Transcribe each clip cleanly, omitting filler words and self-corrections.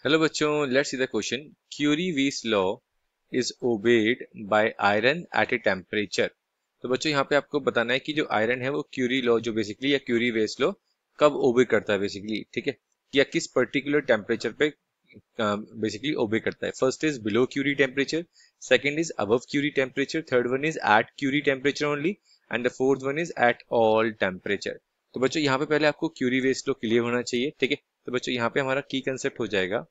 Hello बच्चों, let's see the question. Curie Weiss law is obeyed by iron at a temperature. तो बच्चों यहाँ पे आपको बताना है कि जो आयरन है वो क्यूरी लॉ जो बेसिकली या क्यूरी-वेस लॉ कब ओबे करता है बेसिकली, ठीक है, या किस पर्टिकुलर टेम्परेचर पे बेसिकली ओबे करता है। First is below Curie temperature, second is above Curie temperature, third one is at Curie temperature only and the fourth one is at all temperature. तो बच्चों यहाँ पे पहले आपको क्यूरी-वेस लॉ क्लियर होना चाहिए, ठीक है। तो बच्चों यहाँ पे हमारा की कंसेप्ट हो जाएगा,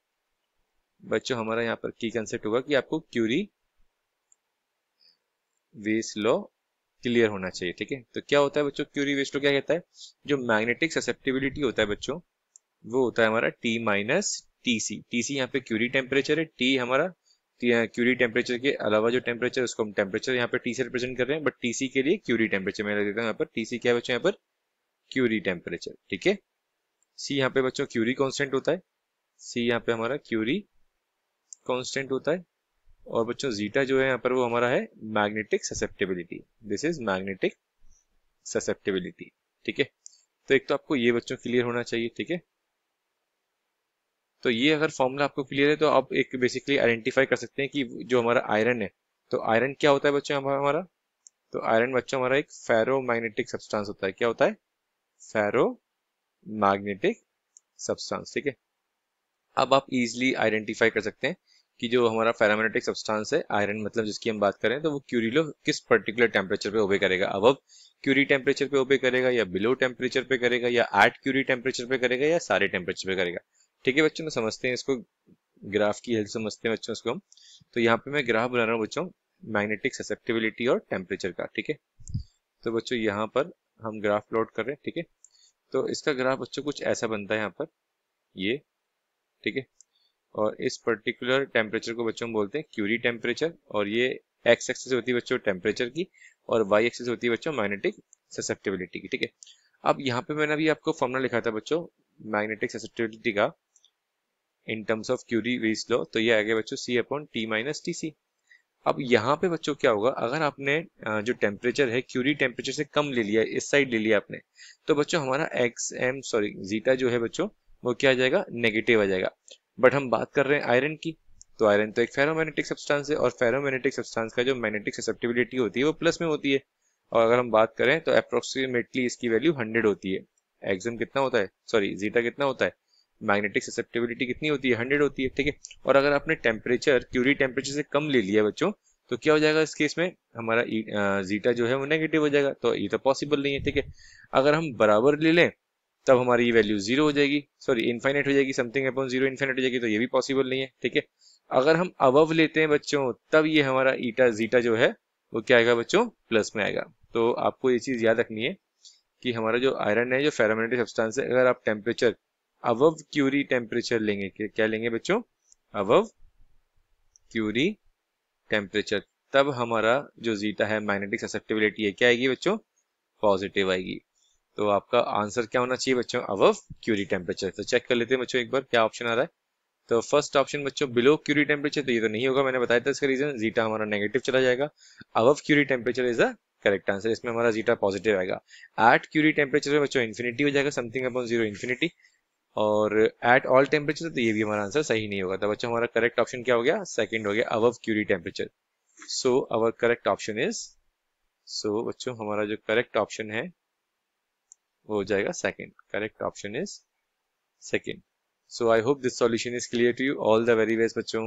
बच्चों हमारा यहाँ पर की कंसेप्ट होगा कि आपको क्यूरी वेस लॉ क्लियर होना चाहिए, ठीक है। तो क्या होता है बच्चों, क्यूरी वेस लॉ क्या कहता है, जो मैग्नेटिक ससेप्टिबिलिटी होता है बच्चों, वो होता है हमारा T minus T C. T C यहाँ पे क्यूरी टेम्परेचर है, टी हमारा क्यूरी टेम्परेचर के अलावा जो टेम्परेचर उसको हम टेम्परेचर यहाँ पे टी से रिप्रेजेंट कर रहे हैं, बट टीसी के लिए क्यूरी टेम्परेचर मैं लिख देता हूँ यहाँ पर। टीसी क्या है बच्चों, यहाँ पर क्यूरी टेम्परेचर, ठीक है। सी यहाँ पे बच्चों क्यूरी कॉन्स्टेंट होता है, सी यहाँ पे हमारा क्यूरी कॉन्स्टेंट होता है। और बच्चों जीटा जो है यहाँ पर वो हमारा है magnetic susceptibility. This is magnetic susceptibility, ठीक है। तो एक तो आपको ये बच्चों क्लियर होना चाहिए, ठीक है। तो ये अगर फॉर्मूला आपको क्लियर है तो आप एक बेसिकली आइडेंटिफाई कर सकते हैं कि जो हमारा आयरन है, तो आयरन क्या होता है बच्चों हमारा, तो आयरन बच्चों हमारा एक फेरो मैग्नेटिक सब्सटेंस होता है। क्या होता है, फेरो मैग्नेटिक सब्सटेंस, ठीक है। अब आप इजिली आइडेंटिफाई कर सकते हैं कि जो हमारा फेरोमैग्नेटिक सब्सटेंस है आयरन, मतलब जिसकी हम बात करें, तो वो क्यूरी लो किस पर्टिकुलर टेम्परेचर पे ओबे करेगा, अबव क्यूरी टेम्परेचर पे ओबे करेगा या बिलो टेम्परेचर पे करेगा या एट क्यूरी टेम्परेचर पे करेगा या सारे टेम्परेचर पे करेगा, ठीक है बच्चों। तो समझते हैं इसको, ग्राफ की हेल्प समझते हैं बच्चों इसको हम। तो यहाँ पे मैं ग्राफ बना रहा हूँ बच्चों मैग्नेटिक ससेप्टिबिलिटी और टेम्परेचर का, ठीक है। तो बच्चों यहाँ पर हम ग्राफ प्लॉट कर रहे हैं, ठीक है। तो इसका ग्राफ बच्चों कुछ ऐसा बनता है यहाँ पर, ये, ठीक है। और इस पर्टिकुलर टेम्परेचर को बच्चों हम बोलते हैं क्यूरी टेम्परेचर, और ये एक्स एक्सिस होती है बच्चों टेम्परेचर की, और वाई एक्सिस होती है बच्चों मैग्नेटिक ससेप्टिबिलिटी की, ठीक है। अब यहाँ पे मैंने अभी आपको फॉर्मूला लिखा था बच्चों मैग्नेटिक ससेप्टिबिलिटी का in terms of Curie Weiss law, तो ये आ गया बच्चों C upon T minus T C. अब यहाँ पे बच्चों क्या होगा, अगर आपने जो टेम्परेचर है क्यूरी टेम्परेचर से कम ले लिया, इस साइड ले लिया आपने, तो बच्चों हमारा एक्स एम सॉरी जीटा जो है बच्चों वो क्या आ जाएगा, नेगेटिव आ जाएगा। बट हम बात कर रहे हैं आयरन की, तो आयरन तो एक फेरोमैग्नेटिक सब्सटेंस है, और फेरोमैग्नेटिक सब्सटेंस का जो मैग्नेटिक ससेप्टिबिलिटी होती है वो प्लस में होती है। और अगर हम बात करें तो अप्रोक्सीमेटली इसकी वैल्यू 100 होती है। एक्सएम कितना होता है, सॉरी जीटा कितना होता है, मैग्नेटिक ससेप्टिबिलिटी कितनी होती है, 100 होती है, ठीक है। और अगर आपने टेम्परेचर क्यूरी टेम्परेचर से कम ले लिया बच्चों, तो क्या हो जाएगा इस केस में, हमारा जीटा जो है वो नेगेटिव हो जाएगा, तो ये तो पॉसिबल नहीं है, ठीक है। अगर हम बराबर ले लें तब हमारी ये वैल्यू जीरो हो जाएगी, सॉरी इनफाइनाइट हो जाएगी, समथिंग अपॉन जीरो इनफाइनाइट हो जाएगी, तो ये भी पॉसिबल नहीं है, ठीक है। अगर हम अबव लेते हैं बच्चों तब ये हमारा ईटा जीटा जो है वो क्या आएगा बच्चों, प्लस में आएगा। तो आपको ये चीज याद रखनी है कि हमारा जो आयरन है जो फेरोमैग्नेटिक सब्सटेंस है, अगर आप टेम्परेचर अबव क्यूरी टेम्परेचर लेंगे, क्या लेंगे बच्चों, अबव क्यूरी टेम्परेचर, तब हमारा जो जीटा है मैग्नेटिक ससेप्टिबिलिटी है क्या आएगी बच्चों, पॉजिटिव आएगी। तो आपका आंसर क्या होना चाहिए बच्चों, अबव क्यूरी टेम्परेचर। तो चेक कर लेते हैं बच्चों एक बार क्या ऑप्शन आ रहा है। तो फर्स्ट ऑप्शन बच्चों बिलो क्यूरी टेम्परेचर, तो ये तो नहीं होगा, मैंने बताया था इसका रीजन, जीटा हमारा नेगेटिव चला जाएगा। Above Curie temperature is the correct answer, इसमें हमारा जीटा पॉजिटिव आएगा। एट क्यूरी टेम्परेचर में बच्चों इन्फिनिटी हो जाएगा, समथिंग अपॉन जीरो इन्फिनिटी। और एट ऑल टेम्परेचर तो ये भी हमारा आंसर सही नहीं होगा। तो बच्चों हमारा करेक्ट ऑप्शन क्या हो गया, सेकंड हो गया, above Curie temperature. So our correct option is, so बच्चों हमारा जो करेक्ट ऑप्शन है वो हो जाएगा second, correct option is second. So I hope this solution is clear to you, all the very best बच्चों।